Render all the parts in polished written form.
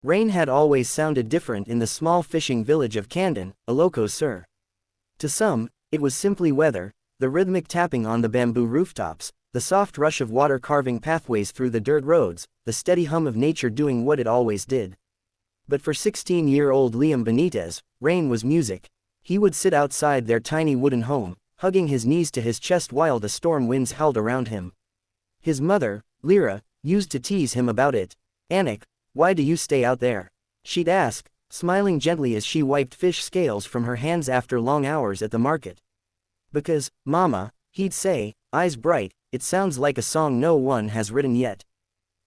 Rain had always sounded different in the small fishing village of Candon, Ilocos Sur. To some, it was simply weather, the rhythmic tapping on the bamboo rooftops, the soft rush of water carving pathways through the dirt roads, the steady hum of nature doing what it always did. But for 16-year-old Liam Benitez, rain was music. He would sit outside their tiny wooden home, hugging his knees to his chest while the storm winds howled around him. His mother, Lyra, used to tease him about it. "Anik, why do you stay out there?" she'd ask, smiling gently as she wiped fish scales from her hands after long hours at the market. "Because, Mama," he'd say, eyes bright, "it sounds like a song no one has written yet."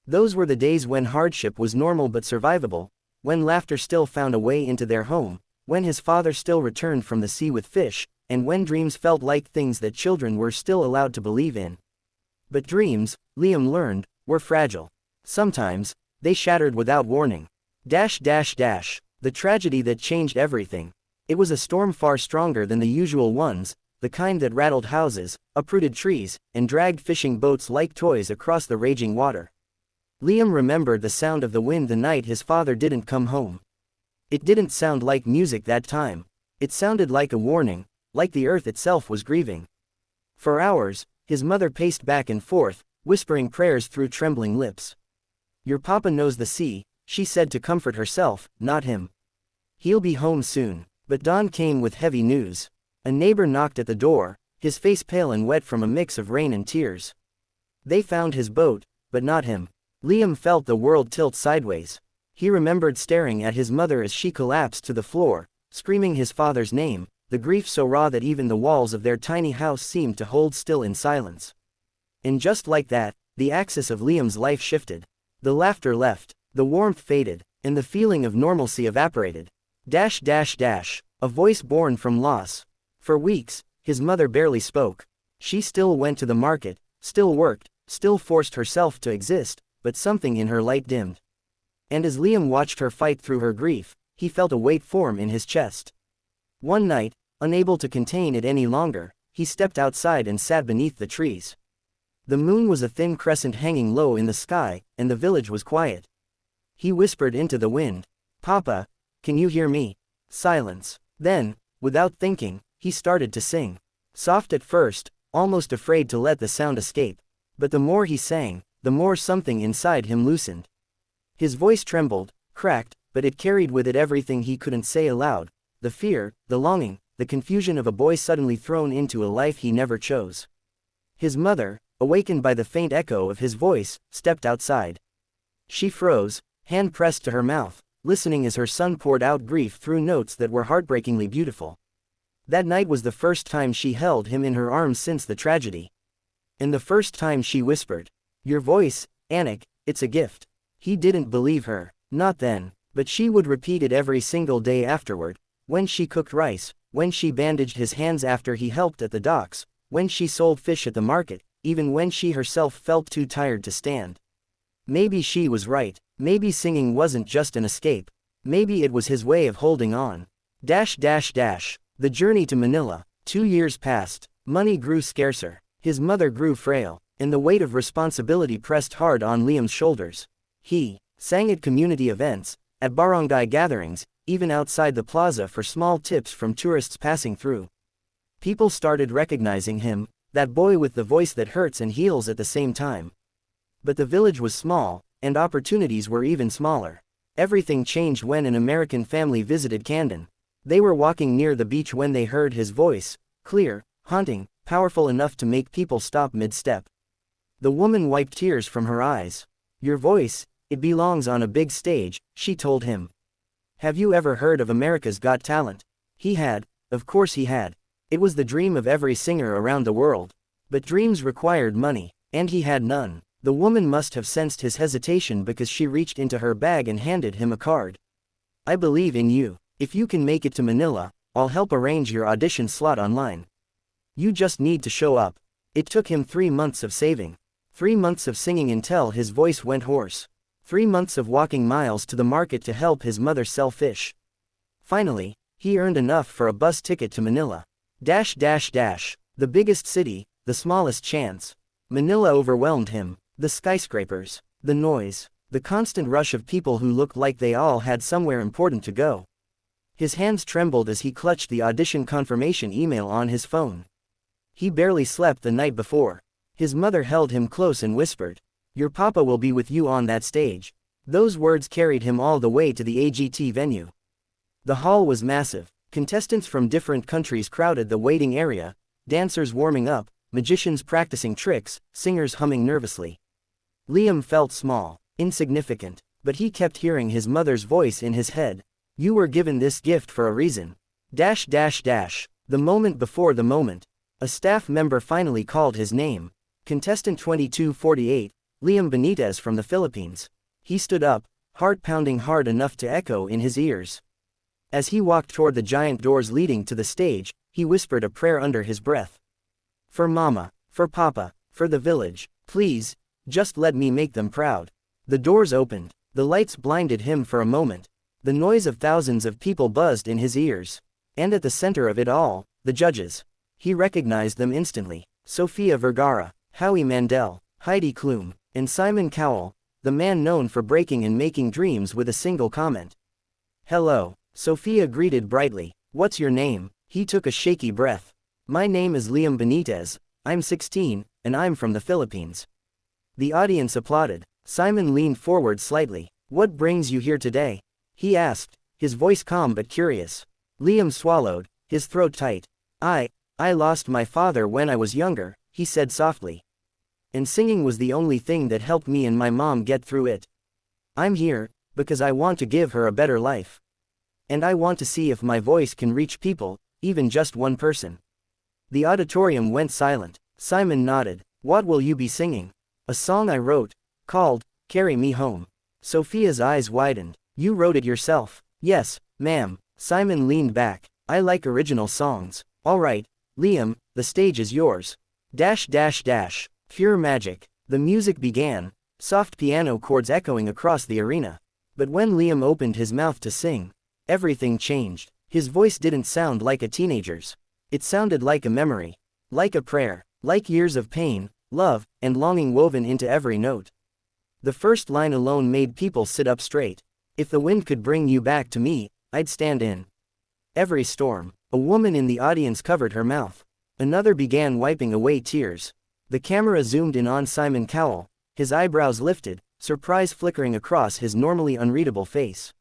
Those were the days when hardship was normal but survivable, when laughter still found a way into their home, when his father still returned from the sea with fish, and when dreams felt like things that children were still allowed to believe in. But dreams, Liam learned, were fragile. Sometimes, they shattered without warning. The tragedy that changed everything. It was a storm far stronger than the usual ones, the kind that rattled houses, uprooted trees, and dragged fishing boats like toys across the raging water. Liam remembered the sound of the wind the night his father didn't come home. It didn't sound like music that time. It sounded like a warning, like the earth itself was grieving. For hours, his mother paced back and forth, whispering prayers through trembling lips. "Your papa knows the sea," she said to comfort herself, not him. "He'll be home soon." But dawn came with heavy news. A neighbor knocked at the door, his face pale and wet from a mix of rain and tears. They found his boat, but not him. Liam felt the world tilt sideways. He remembered staring at his mother as she collapsed to the floor, screaming his father's name, the grief so raw that even the walls of their tiny house seemed to hold still in silence. And just like that, the axis of Liam's life shifted. The laughter left, the warmth faded, and the feeling of normalcy evaporated. A voice born from loss. For weeks, his mother barely spoke. She still went to the market, still worked, still forced herself to exist, but something in her light dimmed. And as Liam watched her fight through her grief, he felt a weight form in his chest. One night, unable to contain it any longer, he stepped outside and sat beneath the trees. The moon was a thin crescent hanging low in the sky, and the village was quiet. He whispered into the wind, "Papa, can you hear me?" Silence. Then, without thinking, he started to sing. Soft at first, almost afraid to let the sound escape. But the more he sang, the more something inside him loosened. His voice trembled, cracked, but it carried with it everything he couldn't say aloud: the fear, the longing, the confusion of a boy suddenly thrown into a life he never chose. His mother, awakened by the faint echo of his voice, stepped outside. She froze, hand pressed to her mouth, listening as her son poured out grief through notes that were heartbreakingly beautiful. That night was the first time she held him in her arms since the tragedy. And the first time she whispered, "Your voice, Anik, it's a gift." He didn't believe her, not then, but she would repeat it every single day afterward, when she cooked rice, when she bandaged his hands after he helped at the docks, when she sold fish at the market, even when she herself felt too tired to stand. Maybe she was right. Maybe singing wasn't just an escape. Maybe it was his way of holding on. The journey to Manila. 2 years passed. Money grew scarcer. His mother grew frail, and the weight of responsibility pressed hard on Liam's shoulders. He sang at community events, at barangay gatherings, even outside the plaza for small tips from tourists passing through. People started recognizing him, that boy with the voice that hurts and heals at the same time. But the village was small, and opportunities were even smaller. Everything changed when an American family visited Candon. They were walking near the beach when they heard his voice, clear, haunting, powerful enough to make people stop mid-step. The woman wiped tears from her eyes. "Your voice, it belongs on a big stage," she told him. "Have you ever heard of America's Got Talent?" He had, of course he had. It was the dream of every singer around the world. But dreams required money, and he had none. The woman must have sensed his hesitation because she reached into her bag and handed him a card. "I believe in you. If you can make it to Manila, I'll help arrange your audition slot online. You just need to show up." It took him 3 months of saving. 3 months of singing until his voice went hoarse. 3 months of walking miles to the market to help his mother sell fish. Finally, he earned enough for a bus ticket to Manila. The biggest city, the smallest chance. Manila overwhelmed him. The skyscrapers, the noise, The constant rush of people who looked like they all had somewhere important to go. His hands trembled as he clutched the audition confirmation email on his phone. He barely slept the night before. His mother held him close and whispered, "Your papa will be with you on that stage." Those words carried him all the way to the AGT venue. The hall was massive. Contestants from different countries crowded the waiting area, dancers warming up, magicians practicing tricks, singers humming nervously. Liam felt small, insignificant, but he kept hearing his mother's voice in his head. "You were given this gift for a reason." The moment before the moment, a staff member finally called his name. Contestant 2248, Liam Benitez from the Philippines. He stood up, heart pounding hard enough to echo in his ears. As he walked toward the giant doors leading to the stage, he whispered a prayer under his breath. "For Mama, for Papa, for the village, please, just let me make them proud." The doors opened. The lights blinded him for a moment. The noise of thousands of people buzzed in his ears. And at the center of it all, the judges. He recognized them instantly. Sofia Vergara, Howie Mandel, Heidi Klum, and Simon Cowell, the man known for breaking and making dreams with a single comment. "Hello," Sofia greeted brightly. "What's your name?" He took a shaky breath. "My name is Liam Benitez, I'm 16, and I'm from the Philippines." The audience applauded. Simon leaned forward slightly. "What brings you here today?" he asked, his voice calm but curious. Liam swallowed, his throat tight. I lost my father when I was younger," he said softly. "And singing was the only thing that helped me and my mom get through it. I'm here, because I want to give her a better life. And I want to see if my voice can reach people, even just one person." The auditorium went silent. Simon nodded. "What will you be singing?" "A song I wrote, called, Carry Me Home." Sophia's eyes widened. "You wrote it yourself?" "Yes, ma'am." Simon leaned back. "I like original songs." "All right, Liam, the stage is yours." Pure magic. The music began, soft piano chords echoing across the arena. But when Liam opened his mouth to sing, everything changed. His voice didn't sound like a teenager's. It sounded like a memory. Like a prayer. Like years of pain, love, and longing woven into every note. The first line alone made people sit up straight. "If the wind could bring you back to me, I'd stand in every storm." A woman in the audience covered her mouth. Another began wiping away tears. The camera zoomed in on Simon Cowell, his eyebrows lifted, surprise flickering across his normally unreadable face.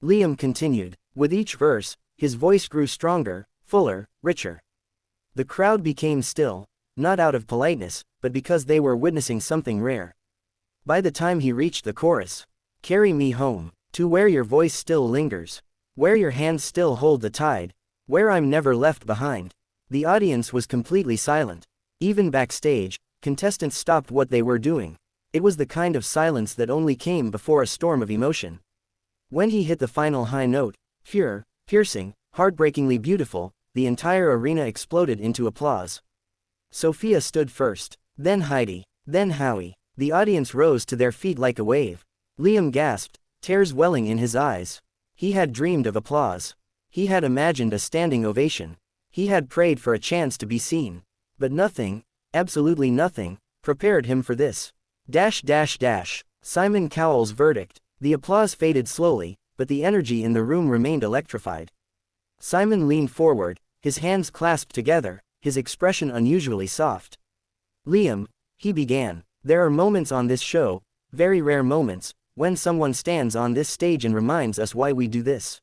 Liam continued. With each verse, his voice grew stronger, fuller, richer. The crowd became still, not out of politeness, but because they were witnessing something rare. By the time he reached the chorus, "Carry me home, to where your voice still lingers, where your hands still hold the tide, where I'm never left behind," the audience was completely silent. Even backstage, contestants stopped what they were doing. It was the kind of silence that only came before a storm of emotion. When he hit the final high note, pure, piercing, heartbreakingly beautiful, the entire arena exploded into applause. Sophia stood first, then Heidi, then Howie. The audience rose to their feet like a wave. Liam gasped, tears welling in his eyes. He had dreamed of applause. He had imagined a standing ovation. He had prayed for a chance to be seen. But nothing, absolutely nothing, prepared him for this. Simon Cowell's verdict. The applause faded slowly, but the energy in the room remained electrified. Simon leaned forward, his hands clasped together, his expression unusually soft. "Liam," he began, "there are moments on this show, very rare moments, when someone stands on this stage and reminds us why we do this."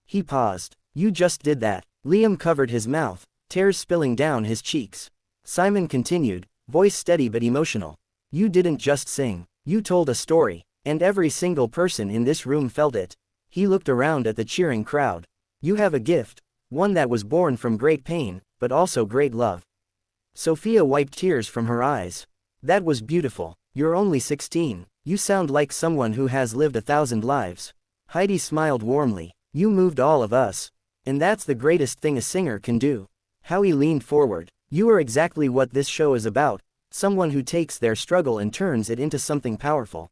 He paused. "You just did that." Liam covered his mouth, tears spilling down his cheeks. Simon continued, voice steady but emotional. "You didn't just sing, you told a story, and every single person in this room felt it." He looked around at the cheering crowd. "You have a gift, one that was born from great pain, but also great love." Sophia wiped tears from her eyes. "That was beautiful. You're only 16, you sound like someone who has lived 1,000 lives." Heidi smiled warmly. "You moved all of us. And that's the greatest thing a singer can do." Howie leaned forward. "You are exactly what this show is about, someone who takes their struggle and turns it into something powerful."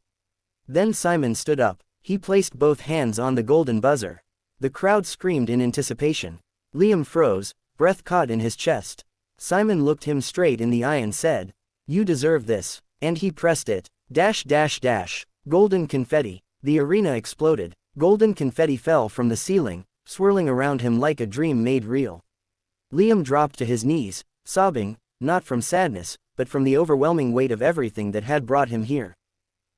Then Simon stood up. He placed both hands on the golden buzzer. The crowd screamed in anticipation. Liam froze, breath caught in his chest. Simon looked him straight in the eye and said, "You deserve this." And he pressed it. Golden confetti. The arena exploded. Golden confetti fell from the ceiling, swirling around him like a dream made real. Liam dropped to his knees, sobbing, not from sadness, but from the overwhelming weight of everything that had brought him here.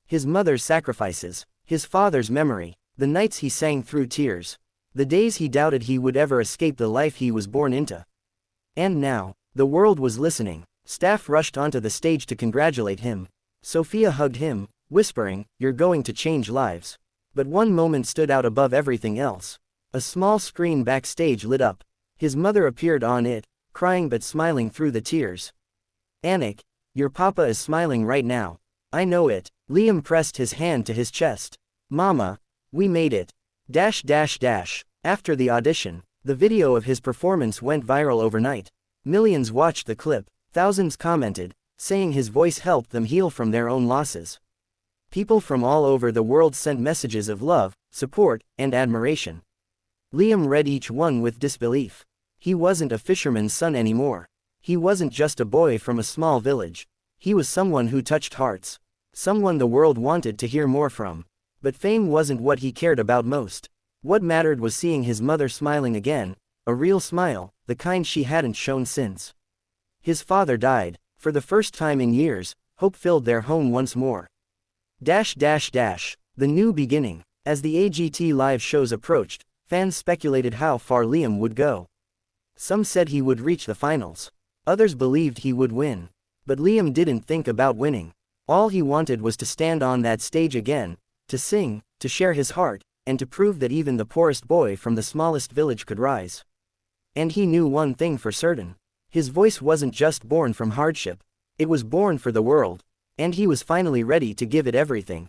His mother's sacrifices, his father's memory, the nights he sang through tears, the days he doubted he would ever escape the life he was born into. And now, the world was listening. Staff rushed onto the stage to congratulate him. Sophia hugged him, whispering, "You're going to change lives." But one moment stood out above everything else. A small screen backstage lit up. His mother appeared on it, crying but smiling through the tears. "Anik, your papa is smiling right now. I know it." Liam pressed his hand to his chest. "Mama, we made it." After the audition, the video of his performance went viral overnight. Millions watched the clip, thousands commented, saying his voice helped them heal from their own losses. People from all over the world sent messages of love, support, and admiration. Liam read each one with disbelief. He wasn't a fisherman's son anymore. He wasn't just a boy from a small village. He was someone who touched hearts. Someone the world wanted to hear more from. But fame wasn't what he cared about most. What mattered was seeing his mother smiling again, a real smile, the kind she hadn't shown since. His father died. For the first time in years, hope filled their home once more. The new beginning. As the AGT live shows approached, fans speculated how far Liam would go. Some said he would reach the finals. Others believed he would win. But Liam didn't think about winning. All he wanted was to stand on that stage again, to sing, to share his heart, and to prove that even the poorest boy from the smallest village could rise. And he knew one thing for certain. His voice wasn't just born from hardship. It was born for the world. And he was finally ready to give it everything.